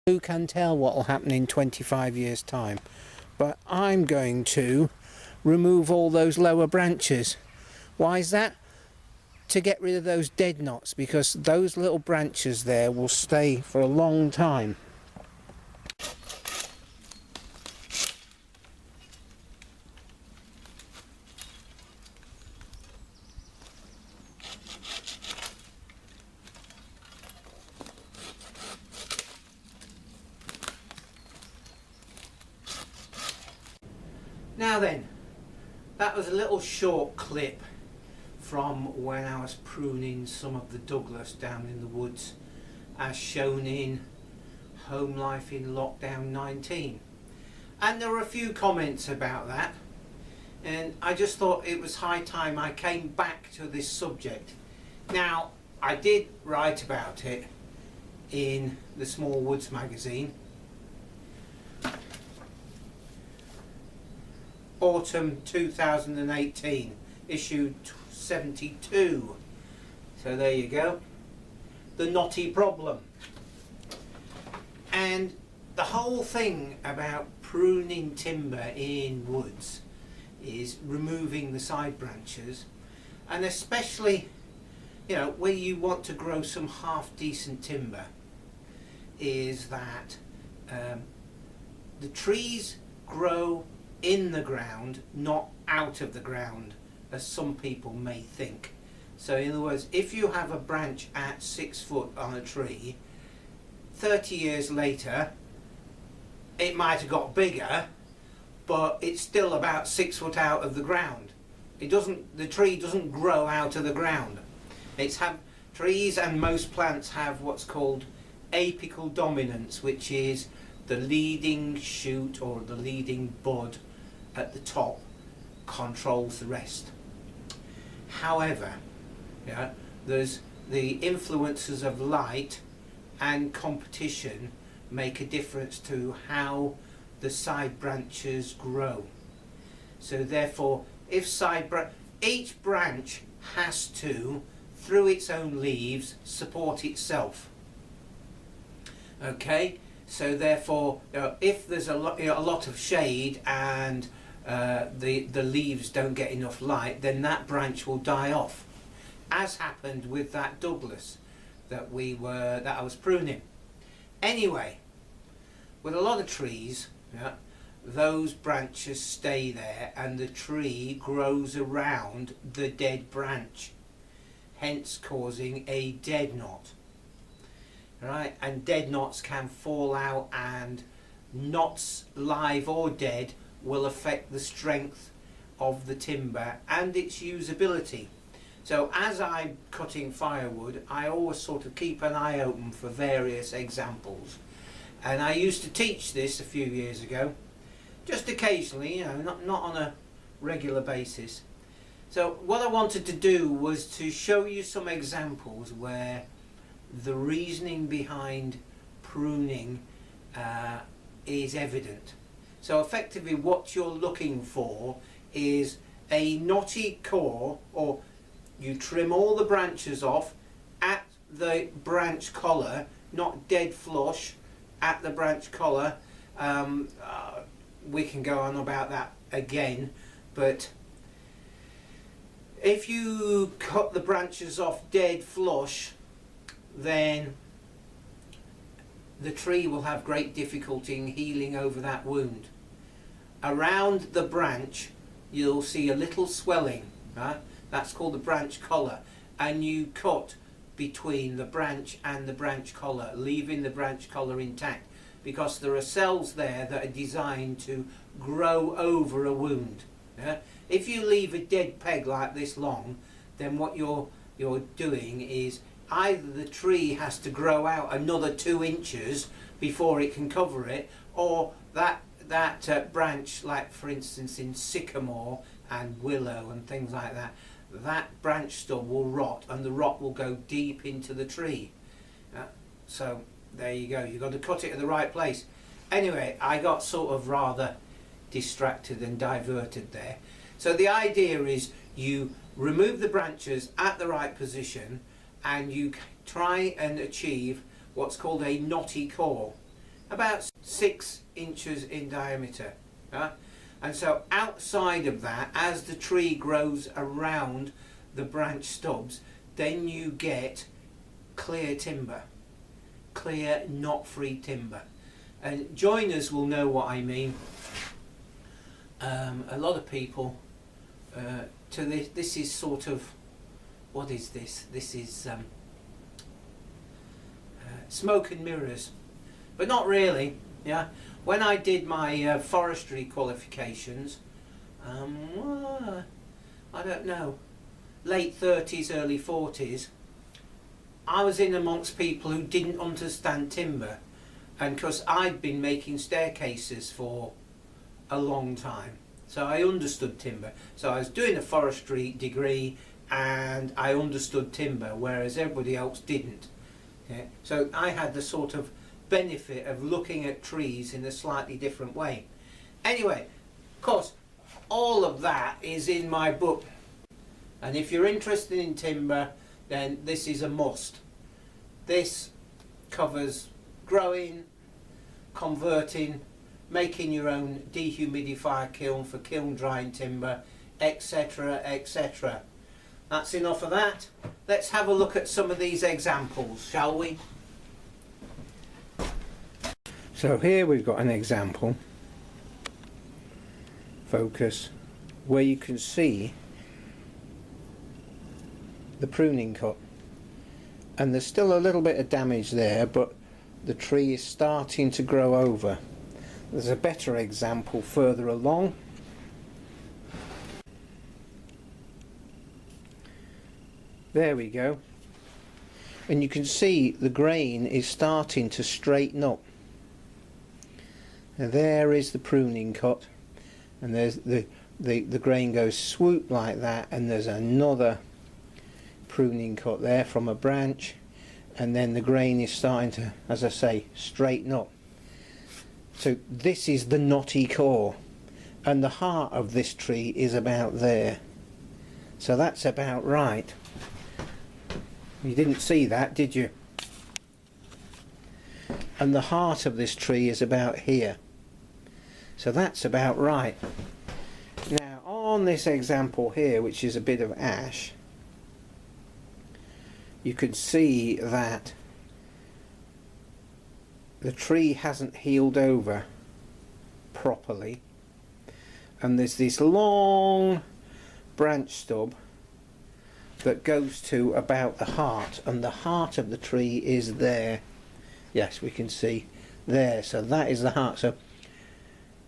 Who can tell what will happen in 25 years time? But I'm going to remove all those lower branches. Why is that? To get rid of those dead knots, because those little branches there will stay for a long time. Now then, that was a little short clip from when I was pruning some of the Douglas down in the woods, as shown in Home Life in Lockdown 19. And there were a few comments about that, and I just thought it was high time I came back to this subject. Now, I did write about it in the Small Woods magazine, Autumn 2018, issue 72. So there you go, the knotty problem. And the whole thing about pruning timber in woods is removing the side branches, and especially, you know, where you want to grow some half decent timber, is that the trees grow in the ground, not out of the ground, as some people may think. So in other words, if you have a branch at 6 foot on a tree, 30 years later it might have got bigger, but it's still about 6 foot out of the ground. The tree doesn't grow out of the ground. Trees and most plants have what's called apical dominance, which is the leading shoot or the leading bud at the top controls the rest. However, there's the influences of light and competition make a difference to how the side branches grow. So therefore, if each branch has to, through its own leaves, support itself. Okay, so therefore, if there's a lot of shade and the leaves don't get enough light, then that branch will die off, as happened with that Douglas that I was pruning. Anyway, with a lot of trees, those branches stay there and the tree grows around the dead branch, hence causing a dead knot. Right, and dead knots can fall out, and knots, live or dead, will affect the strength of the timber and its usability. So as I'm cutting firewood, I always sort of keep an eye open for various examples, and I used to teach this a few years ago, just occasionally, not on a regular basis. So what I wanted to do was to show you some examples where the reasoning behind pruning is evident. So effectively what you're looking for is a knotty core, or you trim all the branches off at the branch collar, not dead flush at the branch collar. We can go on about that again, but if you cut the branches off dead flush, then the tree will have great difficulty in healing over that wound. Around the branch you'll see a little swelling, right? That's called the branch collar, and you cut between the branch and the branch collar, leaving the branch collar intact, because there are cells there that are designed to grow over a wound. If you leave a dead peg like this long, then what you're doing is either the tree has to grow out another 2 inches before it can cover it, or that branch, like for instance in sycamore and willow and things like that, that branch stub will rot, and the rot will go deep into the tree. So there you go, you've got to cut it at the right place. Anyway, I got sort of rather distracted and diverted there. So the idea is you remove the branches at the right position, and you try and achieve what's called a knotty core. about 6 inches in diameter. And so outside of that, as the tree grows around the branch stubs, then you get clear timber, clear knot-free timber. And joiners will know what I mean. A lot of people to this is sort of, what is this? This is smoke and mirrors, but not really. Yeah. When I did my forestry qualifications, I don't know, late 30s, early 40s, I was in amongst people who didn't understand timber, and because I'd been making staircases for a long time, so I understood timber. So I was doing a forestry degree and I understood timber, whereas everybody else didn't. Okay? So I had the sort of benefit of looking at trees in a slightly different way. Anyway, of course, all of that is in my book, and if you're interested in timber, then this is a must. This covers growing, converting, making your own dehumidifier kiln for kiln drying timber, etc, etc. That's enough of that. Let's have a look at some of these examples, shall we? So here we've got an example, focus, where you can see the pruning cut, and there's still a little bit of damage there, but the tree is starting to grow over. There's a better example further along. There we go, and you can see the grain is starting to straighten up. And there is the pruning cut, and there's the grain goes swoop like that, and there's another pruning cut there from a branch, and then the grain is starting to, as I say, straighten up. So this is the knotty core, and the heart of this tree is about there, so that's about right. You didn't see that, did you? And the heart of this tree is about here, so that's about right. Now on this example here, which is a bit of ash, you can see that the tree hasn't healed over properly, and there's this long branch stub that goes to about the heart, and the heart of the tree is there. Yes, we can see there, so that is the heart. So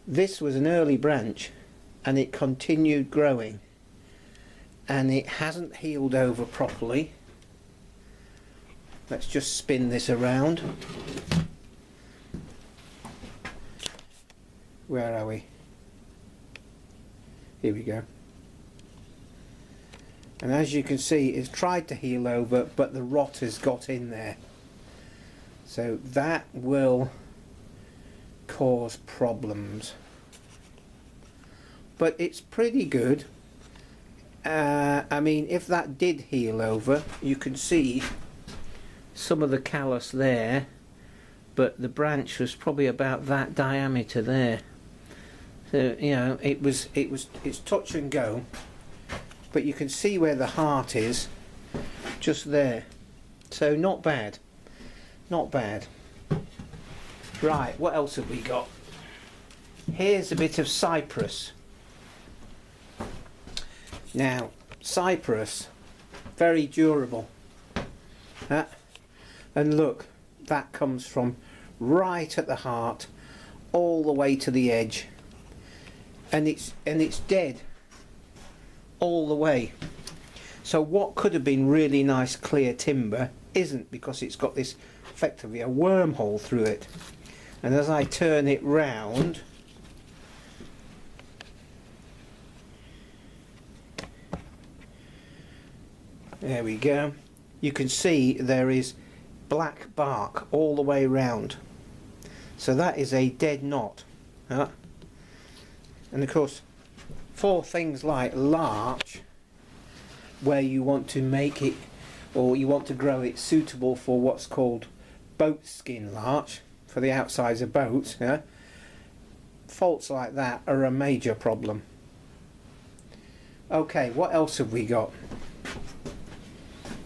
this was an early branch and it continued growing, and it hasn't healed over properly. Let's just spin this around. Where are we? Here we go. And as you can see, it's tried to heal over, but the rot has got in there. So that will cause problems. But it's pretty good. I mean, if that did heal over, you can see some of the callus there, but the branch was probably about that diameter there. So, you know, it's touch and go. But you can see where the heart is, just there. So not bad, not bad. Right, what else have we got? Here's a bit of Cyprus. Now, Cyprus, very durable. And look, that comes from right at the heart, all the way to the edge, and it's dead all the way. So what could have been really nice clear timber isn't, because it's got this effectively a wormhole through it. And as I turn it round, there we go, you can see there is black bark all the way round. So that is a dead knot. And of course, for things like larch, where you want to make it, or you want to grow it suitable for what's called boat skin larch, for the outsides of boats, yeah, faults like that are a major problem. Okay, what else have we got?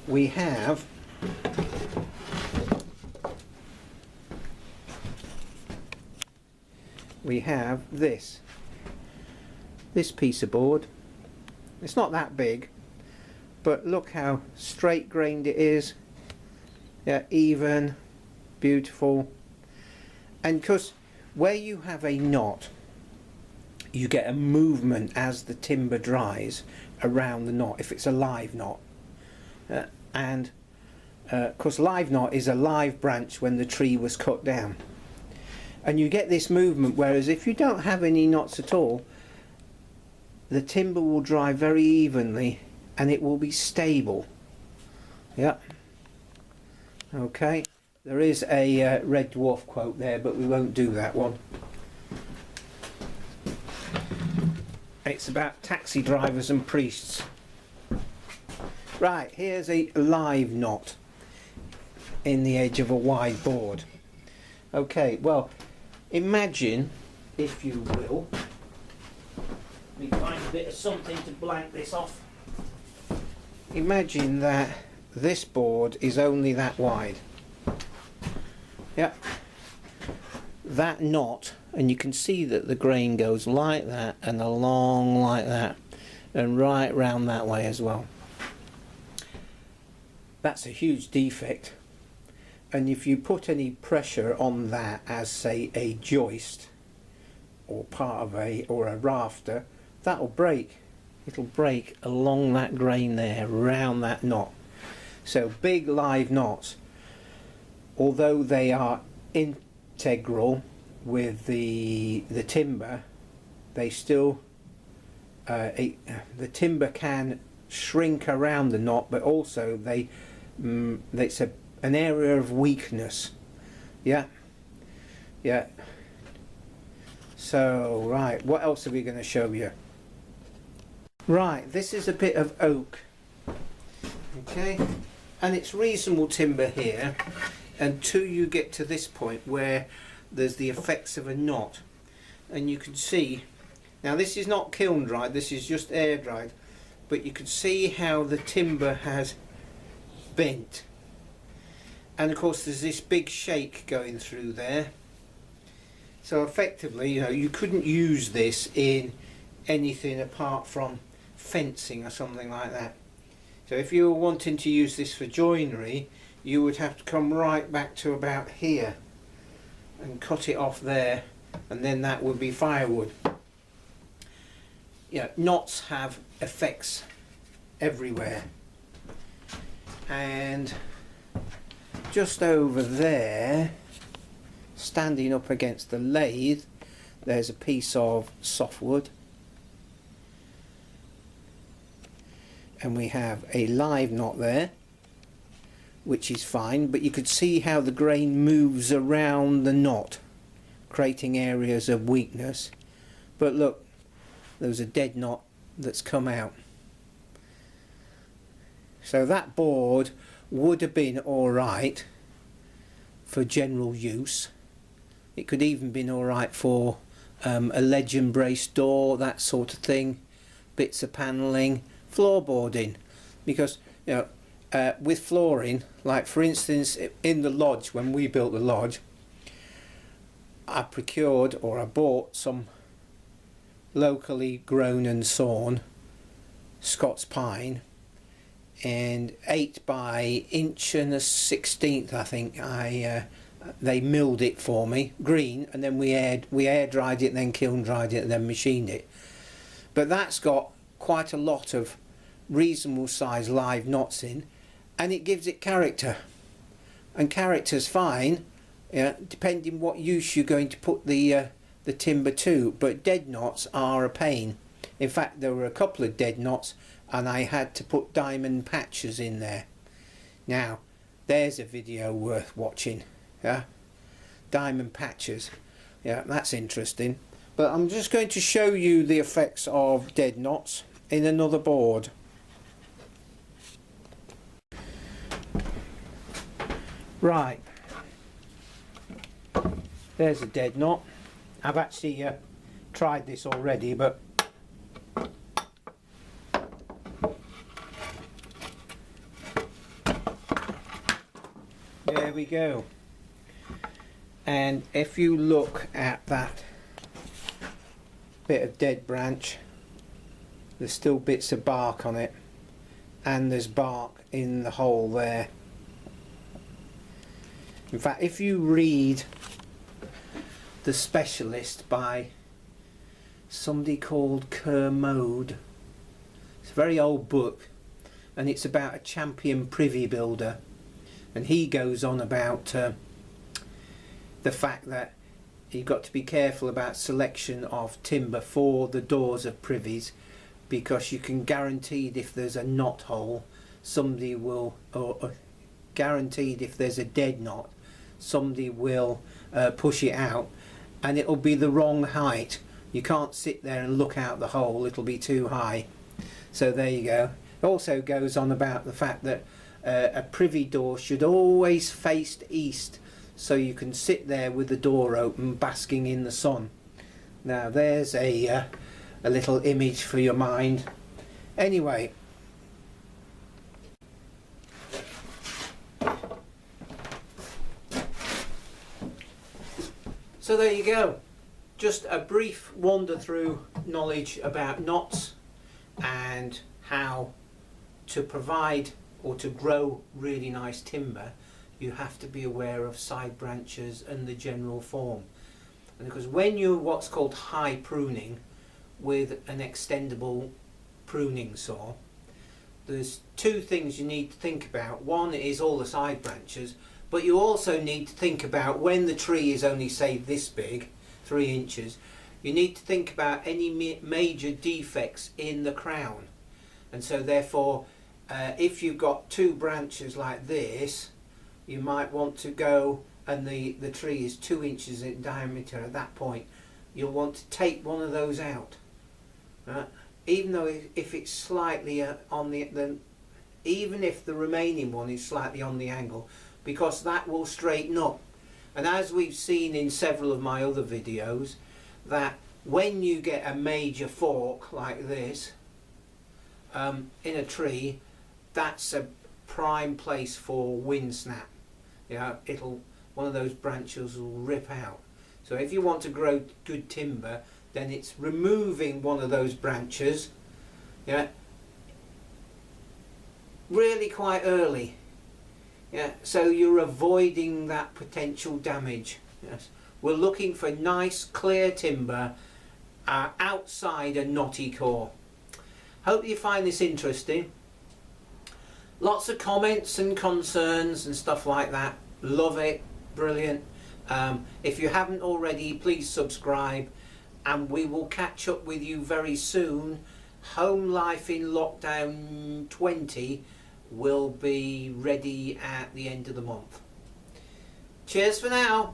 We have this piece of board. It's not that big, but look how straight grained it is. Yeah, even, beautiful. And because where you have a knot, you get a movement as the timber dries around the knot, if it's a live knot. And because live knot is a live branch when the tree was cut down. And you get this movement, whereas if you don't have any knots at all, the timber will dry very evenly and it will be stable. Yeah. Okay. There is a Red Dwarf quote there, but we won't do that one. It's about taxi drivers and priests. Right, here's a live knot in the edge of a wide board. Okay, well, imagine, if you will, let me find a bit of something to blank this off. Imagine that this board is only that wide. Yep. That knot, and you can see that the grain goes like that and along like that and right round that way as well. That's a huge defect, and if you put any pressure on that as, say, a joist or part of a rafter, that'll break. It'll break along that grain there, round that knot. So big live knots, although they are integral with the timber, they still the timber can shrink around the knot, but also it's an area of weakness. Yeah, yeah. So right, what else are we going to show you? Right, this is a bit of oak. Okay, and it's reasonable timber here until you get to this point where there's the effects of a knot, and you can see now this is not kiln dried, this is just air dried, but you can see how the timber has bent, and of course there's this big shake going through there. So effectively, you know, you couldn't use this in anything apart from fencing or something like that. So if you were wanting to use this for joinery, you would have to come right back to about here and cut it off there, and then that would be firewood. Yeah, knots have effects everywhere. And just over there, standing up against the lathe, there's a piece of softwood, and we have a live knot there, which is fine, but you could see how the grain moves around the knot, creating areas of weakness. But look, there's a dead knot that's come out. So that board would have been alright for general use. It could even been alright for a legend brace door, that sort of thing, bits of panelling, floorboarding, because you know, with flooring, like for instance in the lodge, when we built the lodge, I procured or I bought some locally grown and sawn Scots pine, and 8 by 1.1/16 I think they milled it for me green, and then we air dried it and then kiln dried it and then machined it. But that's got quite a lot of reasonable size live knots in, and it gives it character, and character's fine, yeah, depending what use you're going to put the timber to. But dead knots are a pain. In fact, there were a couple of dead knots and I had to put diamond patches in there. Now there's a video worth watching. Yeah, diamond patches, yeah, that's interesting. But I'm just going to show you the effects of dead knots in another board. Right, There's a dead knot. I've actually tried this already, but there we go. And if you look at that bit of dead branch, there's still bits of bark on it, and there's bark in the hole there. In fact, if you read The Specialist by somebody called Kermode, it's a very old book, and it's about a champion privy builder, and he goes on about the fact that you've got to be careful about selection of timber for the doors of privies, because you can guaranteed if there's a knot hole, somebody will, or guaranteed if there's a dead knot, somebody will push it out, and it'll be the wrong height. You can't sit there and look out the hole, it'll be too high. So there you go. It also goes on about the fact that a privy door should always face east, so you can sit there with the door open basking in the sun. Now there's a little image for your mind. Anyway, so there you go. Just a brief wander through knowledge about knots and how to provide or to grow really nice timber. You have to be aware of side branches and the general form. And because when you're what's called high pruning with an extendable pruning saw, there's two things you need to think about. One is all the side branches, but you also need to think about when the tree is only, say, this big, 3 inches, you need to think about any major defects in the crown. And so therefore, if you've got 2 branches like this, you might want to go, and the tree is 2 inches in diameter at that point, you'll want to take one of those out. Even though if it's slightly on even if the remaining one is slightly on the angle, because that will straighten up. And as we've seen in several of my other videos, that when you get a major fork like this in a tree, that's a prime place for wind snap. One of those branches will rip out. So if you want to grow good timber, then it's removing one of those branches, really quite early. So you're avoiding that potential damage. Yes, we're looking for nice clear timber outside a knotty core. Hope you find this interesting. Lots of comments and concerns and stuff like that. Love it. Brilliant. If you haven't already, please subscribe, and we will catch up with you very soon. Home Life in Lockdown 20 will be ready at the end of the month. Cheers for now.